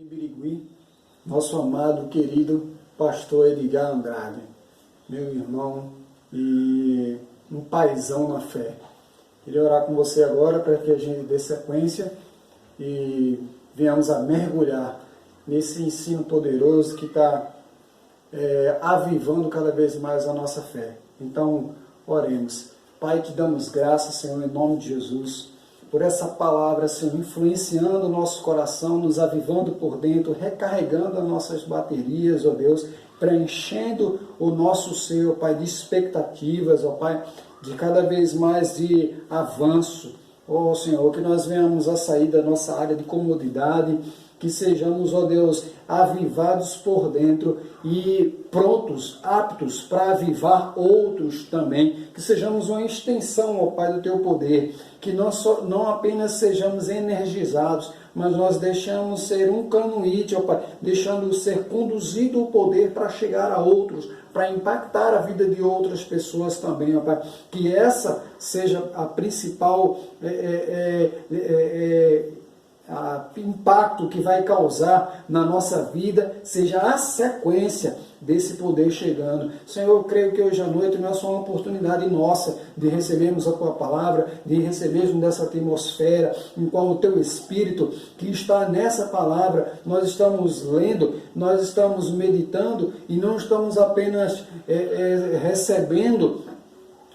em Birigui, nosso amado, querido pastor Edgar Andrade, meu irmão e um paizão na fé. Queria orar com você agora para que a gente dê sequência e venhamos a mergulhar nesse ensino poderoso que está avivando cada vez mais a nossa fé. Então, oremos. Pai, te damos graças, Senhor, em nome de Jesus, por essa palavra, Senhor, influenciando o nosso coração, nos avivando por dentro, recarregando as nossas baterias, ó Deus, preenchendo o nosso ser, ó Pai, de expectativas, ó Pai, de cada vez mais de avanço. Ó Senhor, que nós venhamos a sair da nossa área de comodidade, que sejamos, ó Deus, avivados por dentro e prontos, aptos para avivar outros também, que sejamos uma extensão, ó Pai, do Teu poder, que nós não apenas sejamos energizados, mas nós deixamos ser um canuíte, ó Pai, deixando ser conduzido o poder para chegar a outros, para impactar a vida de outras pessoas também, ó Pai, que essa seja a principal impacto que vai causar na nossa vida, seja a sequência desse poder chegando. Senhor, eu creio que hoje à noite não é só uma oportunidade nossa de recebermos a Tua palavra, de recebermos dessa atmosfera, em qual o Teu Espírito que está nessa palavra, nós estamos lendo, nós estamos meditando e não estamos apenas recebendo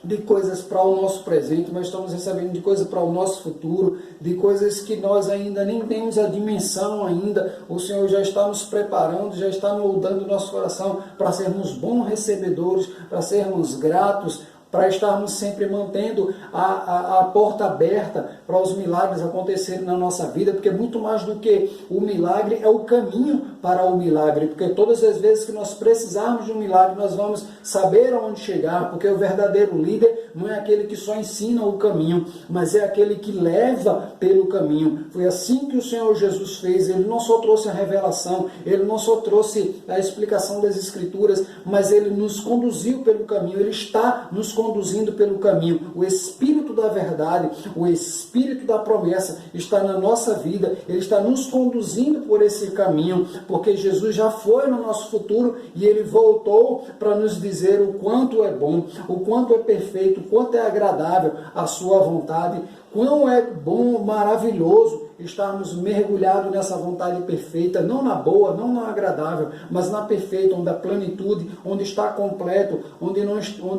de coisas para o nosso presente, mas estamos recebendo de coisas para o nosso futuro, de coisas que nós ainda nem temos a dimensão ainda. O Senhor já está nos preparando, já está moldando o nosso coração para sermos bons recebedores, para sermos gratos, para estarmos sempre mantendo a porta aberta para os milagres acontecerem na nossa vida, porque muito mais do que o milagre é o caminho para o milagre, porque todas as vezes que nós precisarmos de um milagre, nós vamos saber aonde chegar, porque o verdadeiro líder não é aquele que só ensina o caminho, mas é aquele que leva pelo caminho. Foi assim que o Senhor Jesus fez. Ele não só trouxe a revelação, ele não só trouxe a explicação das Escrituras, mas ele nos conduziu pelo caminho, ele está nos conduzindo pelo caminho. O Espírito da verdade, o Espírito da promessa está na nossa vida, ele está nos conduzindo por esse caminho, porque Jesus já foi no nosso futuro e ele voltou para nos dizer o quanto é bom, o quanto é perfeito, o quanto é agradável a sua vontade, quão é bom, maravilhoso estarmos mergulhados nessa vontade perfeita, não na boa, não na agradável, mas na perfeita, onde a plenitude, onde está completo, onde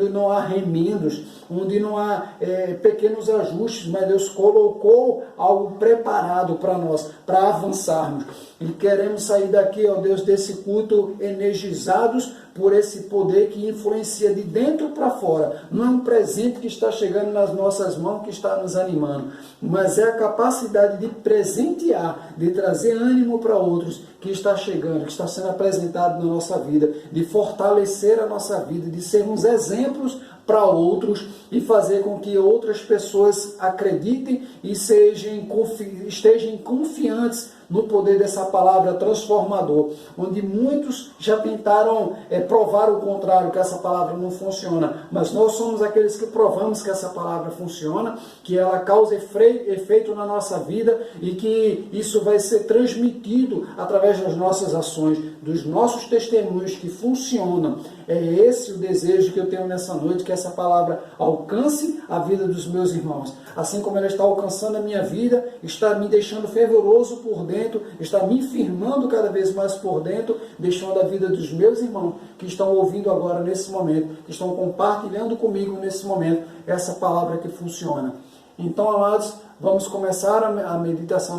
não há remendos, onde não há pequenos ajustes, mas Deus colocou algo preparado para nós, para avançarmos. E queremos sair daqui, ó Deus, desse culto energizados por esse poder que influencia de dentro para fora. Não é um presente que está chegando nas nossas mãos que está nos animando, mas é a capacidade de presentear, de trazer ânimo para outros que está chegando, que está sendo apresentado na nossa vida, de fortalecer a nossa vida, de sermos exemplos para outros e fazer com que outras pessoas acreditem e estejam confiantes no poder dessa palavra transformador, onde muitos já tentaram provar o contrário, que essa palavra não funciona, mas nós somos aqueles que provamos que essa palavra funciona, que ela causa efeito na nossa vida e que isso vai ser transmitido através das nossas ações, dos nossos testemunhos que funcionam. É esse o desejo que eu tenho nessa noite, que essa palavra alcance a vida dos meus irmãos. Assim como ela está alcançando a minha vida, está me deixando fervoroso por dentro, está me firmando cada vez mais por dentro, deixando a vida dos meus irmãos que estão ouvindo agora nesse momento, que estão compartilhando comigo nesse momento, essa palavra que funciona. Então, amados, vamos começar a meditação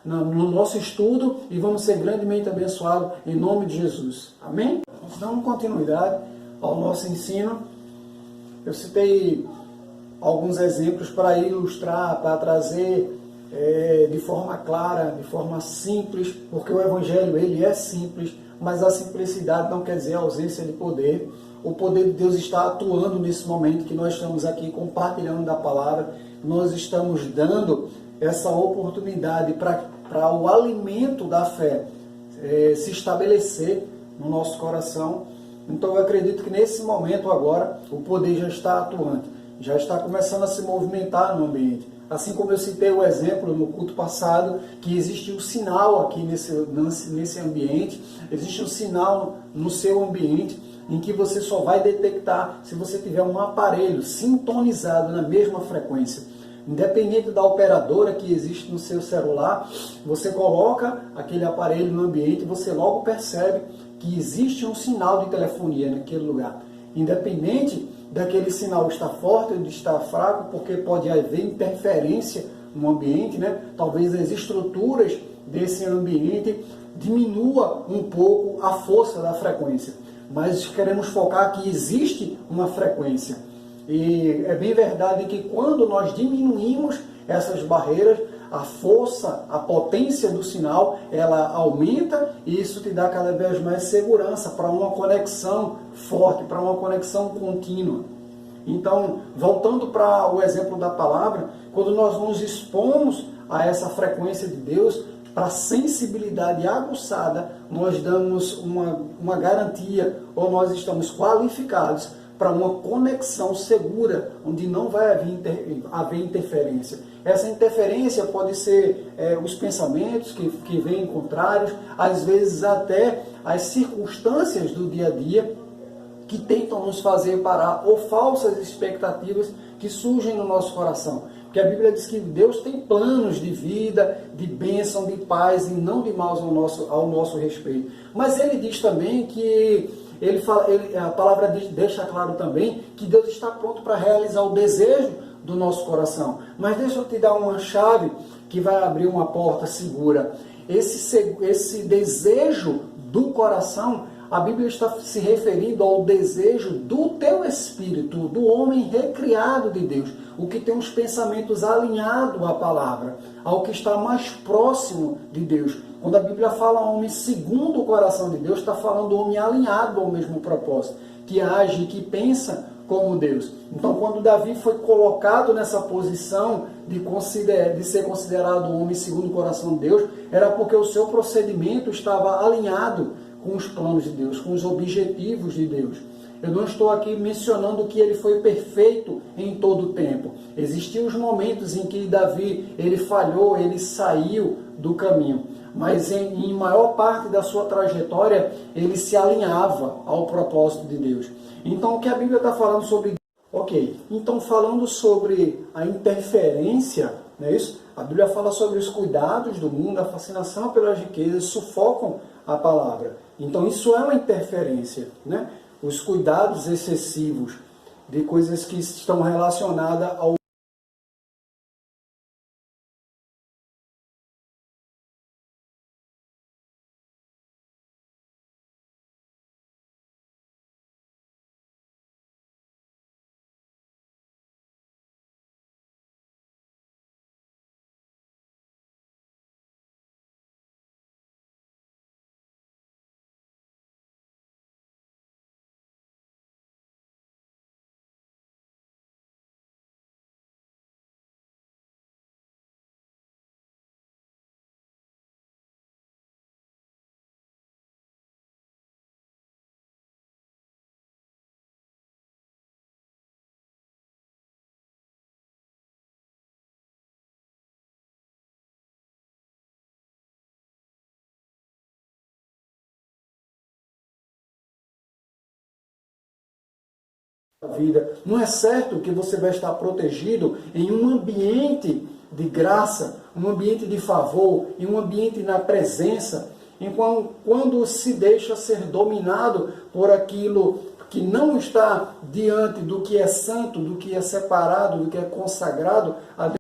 no nosso estudo e vamos ser grandemente abençoados em nome de Jesus. Amém? Vamos dar continuidade ao nosso ensino. Eu citei alguns exemplos para ilustrar, para trazer de forma clara, de forma simples, porque o Evangelho ele é simples, mas a simplicidade não quer dizer a ausência de poder. O poder de Deus está atuando nesse momento que nós estamos aqui compartilhando da palavra. Nós estamos dando essa oportunidade para o alimento da fé se estabelecer no nosso coração. Então eu acredito que nesse momento agora o poder já está atuante, já está começando a se movimentar no ambiente. assim como eu citei o exemplo no culto passado, que existe um sinal aqui nesse ambiente, existe um sinal no seu ambiente, em que você só vai detectar se você tiver um aparelho sintonizado na mesma frequência. Independente da operadora que existe no seu celular, você coloca aquele aparelho no ambiente e você logo percebe que existe um sinal de telefonia naquele lugar. Independente daquele sinal estar forte ou de estar fraco, porque pode haver interferência no ambiente, né? Talvez as estruturas desse ambiente diminua um pouco a força da frequência. Mas queremos focar que existe uma frequência. E é bem verdade que quando nós diminuímos essas barreiras, a força, a potência do sinal, ela aumenta e isso te dá cada vez mais segurança para uma conexão forte, para uma conexão contínua. Então, voltando para o exemplo da palavra, quando nós nos expomos a essa frequência de Deus, para a sensibilidade aguçada, nós damos uma garantia, ou nós estamos qualificados para uma conexão segura, onde não vai haver interferência. Essa interferência pode ser os pensamentos que vêm contrários, às vezes até as circunstâncias do dia a dia, que tentam nos fazer parar, ou falsas expectativas que surgem no nosso coração. Porque a Bíblia diz que Deus tem planos de vida, de bênção, de paz e não de maus ao nosso respeito. Mas ele diz também que a palavra deixa claro também que Deus está pronto para realizar o desejo do nosso coração. Mas deixa eu te dar uma chave que vai abrir uma porta segura. Esse desejo do coração, a Bíblia está se referindo ao desejo do teu espírito, do homem recriado de Deus, o que tem os pensamentos alinhados à palavra, ao que está mais próximo de Deus. Quando a Bíblia fala homem segundo o coração de Deus, está falando homem alinhado ao mesmo propósito, que age e que pensa como Deus. Então, quando Davi foi colocado nessa posição de ser considerado homem segundo o coração de Deus, era porque o seu procedimento estava alinhado com os planos de Deus, com os objetivos de Deus. Eu não estou aqui mencionando que ele foi perfeito em todo o tempo. Existiam os momentos em que Davi ele falhou, ele saiu do caminho. Mas em maior parte da sua trajetória, ele se alinhava ao propósito de Deus. Então, o que a Bíblia está falando sobre... Ok, então falando sobre a interferência, não é isso? A Bíblia fala sobre os cuidados do mundo, a fascinação pelas riquezas, sufocam a palavra. Então, isso é uma interferência, né? Os cuidados excessivos de coisas que estão relacionadas ao vida. Não é certo que você vai estar protegido em um ambiente de graça, um ambiente de favor, em um ambiente na presença, enquanto quando se deixa ser dominado por aquilo que não está diante do que é santo, do que é separado, do que é consagrado a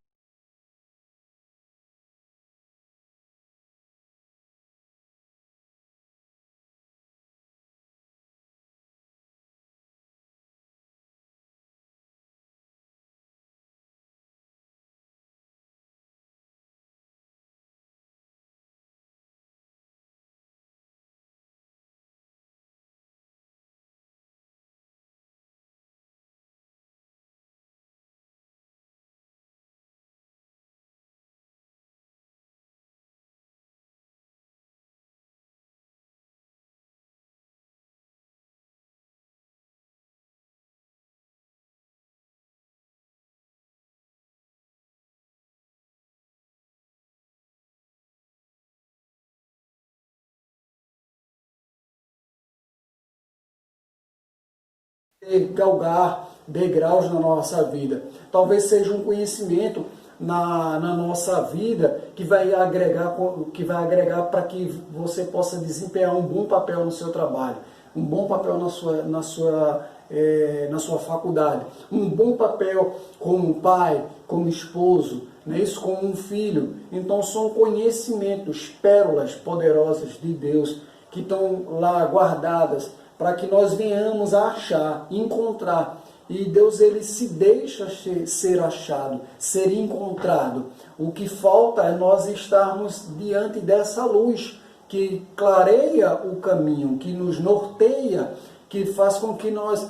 galgar degraus na nossa vida. Talvez seja um conhecimento na nossa vida que vai agregar para que você possa desempenhar um bom papel no seu trabalho, um bom papel na sua faculdade, um bom papel como pai, como esposo, né? Isso, como um filho. Então são conhecimentos, pérolas poderosas de Deus que estão lá guardadas para que nós venhamos a achar, encontrar. E Deus, ele se deixa ser achado, ser encontrado. O que falta é nós estarmos diante dessa luz que clareia o caminho, que nos norteia, que faz com que nós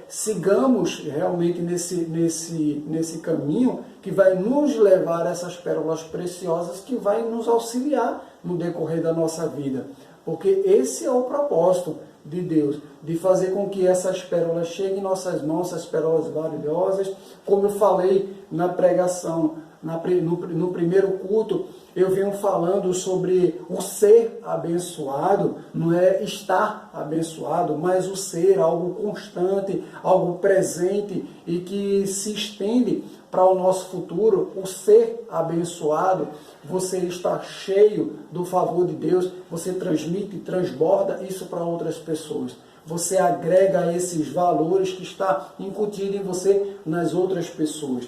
sigamos realmente nesse caminho que vai nos levar a essas pérolas preciosas que vai nos auxiliar no decorrer da nossa vida. Porque esse é o propósito de Deus, de fazer com que essas pérolas cheguem em nossas mãos, essas pérolas valiosas. Como eu falei na pregação, no primeiro culto, eu venho falando sobre o ser abençoado, não é estar abençoado, mas o ser, algo constante, algo presente e que se estende para o nosso futuro. O ser abençoado, você está cheio do favor de Deus, você transmite, transborda isso para outras pessoas. Você agrega esses valores que está incutido em você nas outras pessoas.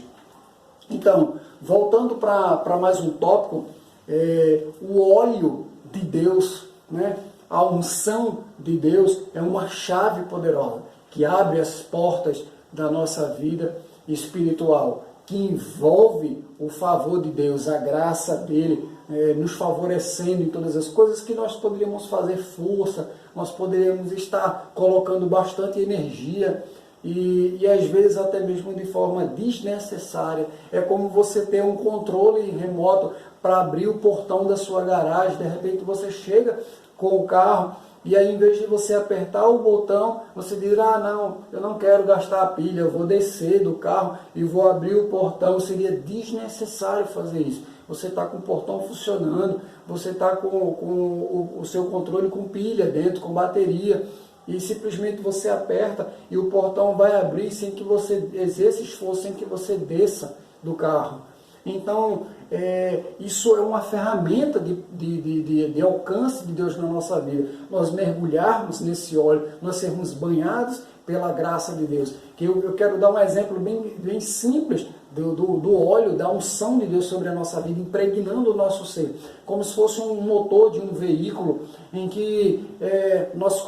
Então, voltando para mais um tópico, o óleo de Deus, né? A unção de Deus é uma chave poderosa que abre as portas da nossa vida espiritual, que envolve o favor de Deus, a graça dele, nos favorecendo em todas as coisas que nós poderíamos fazer força, nós poderíamos estar colocando bastante energia e às vezes até mesmo de forma desnecessária. É como você ter um controle remoto para abrir o portão da sua garagem. De repente você chega com o carro e aí, em vez de você apertar o botão, você diz: ah, não, eu não quero gastar a pilha, eu vou descer do carro e vou abrir o portão. Seria desnecessário fazer isso. Você está com o portão funcionando, você está com o seu controle com pilha dentro, com bateria, e simplesmente você aperta e o portão vai abrir sem que você exerça esforço, sem que você desça do carro. Então, isso é uma ferramenta de alcance de Deus na nossa vida. Nós mergulharmos nesse óleo, nós sermos banhados pela graça de Deus. Que eu quero dar um exemplo bem simples do óleo, da unção de Deus sobre a nossa vida, impregnando o nosso ser. Como se fosse um motor de um veículo, em que nós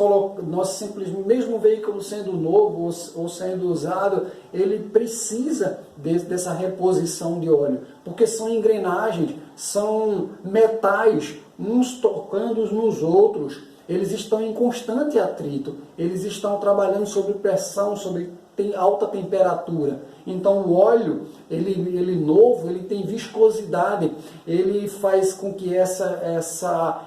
simplesmente, mesmo o veículo sendo novo ou sendo usado, ele precisa dessa reposição de óleo, porque são engrenagens, são metais, uns tocando nos outros, eles estão em constante atrito, eles estão trabalhando sob pressão, tem alta temperatura. Então o óleo, ele novo, ele tem viscosidade, ele faz com que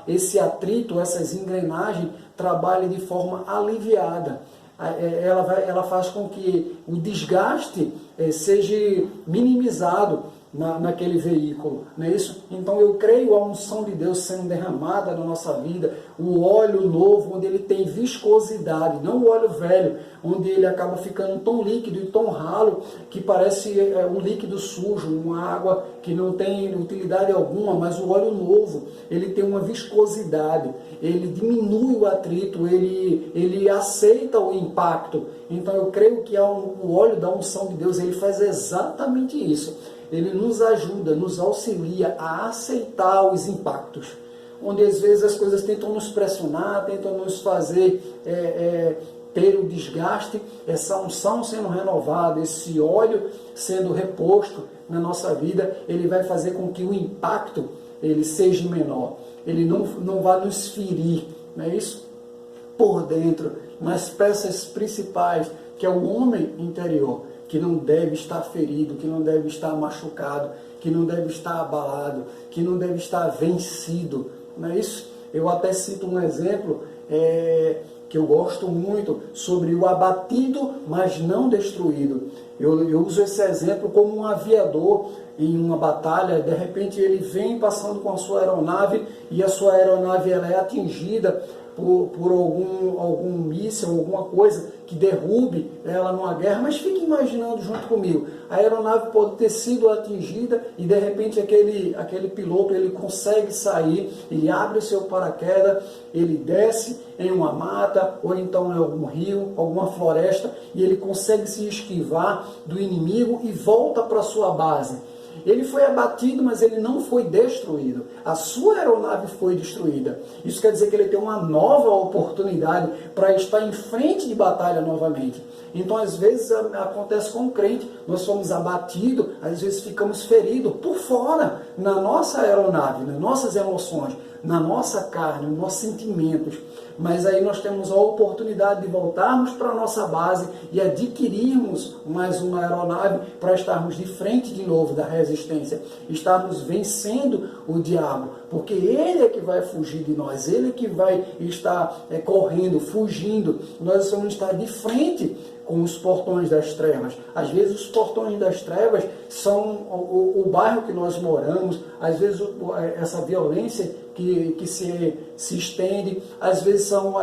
esse atrito, essas engrenagens trabalhem de forma aliviada. Ela faz com que o desgaste seja minimizado naquele veículo, não é isso? Então eu creio a unção de Deus sendo derramada na nossa vida, o óleo novo, onde ele tem viscosidade, não o óleo velho, onde ele acaba ficando tão líquido e tão ralo, que parece um líquido sujo, uma água que não tem utilidade alguma. Mas o óleo novo, ele tem uma viscosidade, ele diminui o atrito, ele aceita o impacto. Então eu creio que o óleo da unção de Deus, ele faz exatamente isso. Ele nos ajuda, nos auxilia a aceitar os impactos. Onde às vezes as coisas tentam nos pressionar, tentam nos fazer ter o desgaste, essa unção sendo renovada, esse óleo sendo reposto na nossa vida, ele vai fazer com que o impacto ele seja menor. Ele não vai nos ferir, não é isso? Por dentro, nas peças principais, que é o homem interior, que não deve estar ferido, que não deve estar machucado, que não deve estar abalado, que não deve estar vencido, não é isso? Eu até cito um exemplo que eu gosto muito, sobre o abatido, mas não destruído. Eu uso esse exemplo como um aviador. em uma batalha, de repente ele vem passando com a sua aeronave e a sua aeronave ela é atingida por algum míssil, alguma coisa que derrube ela numa guerra, mas fique imaginando junto comigo, a aeronave pode ter sido atingida e de repente aquele piloto ele consegue sair, ele abre o seu paraquedas, ele desce em uma mata ou então em algum rio, alguma floresta e ele consegue se esquivar do inimigo e volta para sua base. Ele foi abatido, mas ele não foi destruído. A sua aeronave foi destruída. Isso quer dizer que ele tem uma nova oportunidade para estar em frente de batalha novamente. Então, às vezes, acontece com o crente. Nós somos abatidos, às vezes ficamos feridos por fora, na nossa aeronave, nas nossas emoções, na nossa carne, nos nossos sentimentos. Mas aí nós temos a oportunidade de voltarmos para a nossa base e adquirirmos mais uma aeronave para estarmos de frente de novo da resistência, estarmos vencendo o diabo, porque ele é que vai fugir de nós, ele é que vai estar correndo, fugindo, nós vamos estar de frente com os portões das trevas. Às vezes os portões das trevas são o bairro que nós moramos, às vezes essa violência que se estende, às vezes são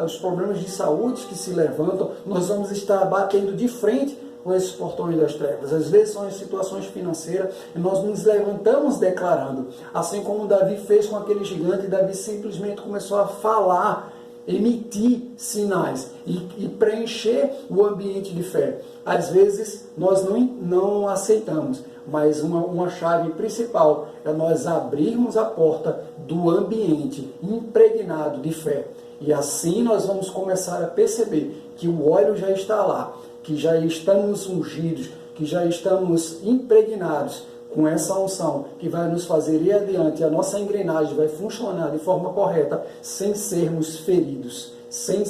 os problemas de saúde que se levantam, nós vamos estar batendo de frente com esses portões das trevas. Às vezes são as situações financeiras e nós nos levantamos declarando, assim como Davi fez com aquele gigante. Davi simplesmente começou a falar, emitir sinais e preencher o ambiente de fé. Às vezes nós não aceitamos, mas uma chave principal é nós abrirmos a porta do ambiente impregnado de fé. E assim nós vamos começar a perceber que o óleo já está lá, que já estamos ungidos, que já estamos impregnados com essa unção que vai nos fazer ir adiante, a nossa engrenagem vai funcionar de forma correta, sem sermos feridos, sem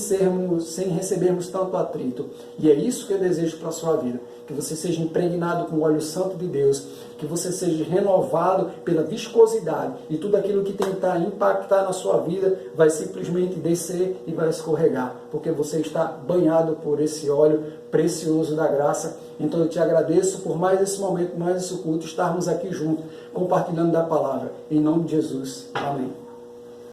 recebermos tanto atrito. E é isso que eu desejo para a sua vida, que você seja impregnado com o óleo santo de Deus, que você seja renovado pela viscosidade, e tudo aquilo que tentar impactar na sua vida vai simplesmente descer e vai escorregar, porque você está banhado por esse óleo precioso da graça. Então eu te agradeço por mais esse momento, mais esse culto, estarmos aqui juntos, compartilhando da palavra. Em nome de Jesus. Amém.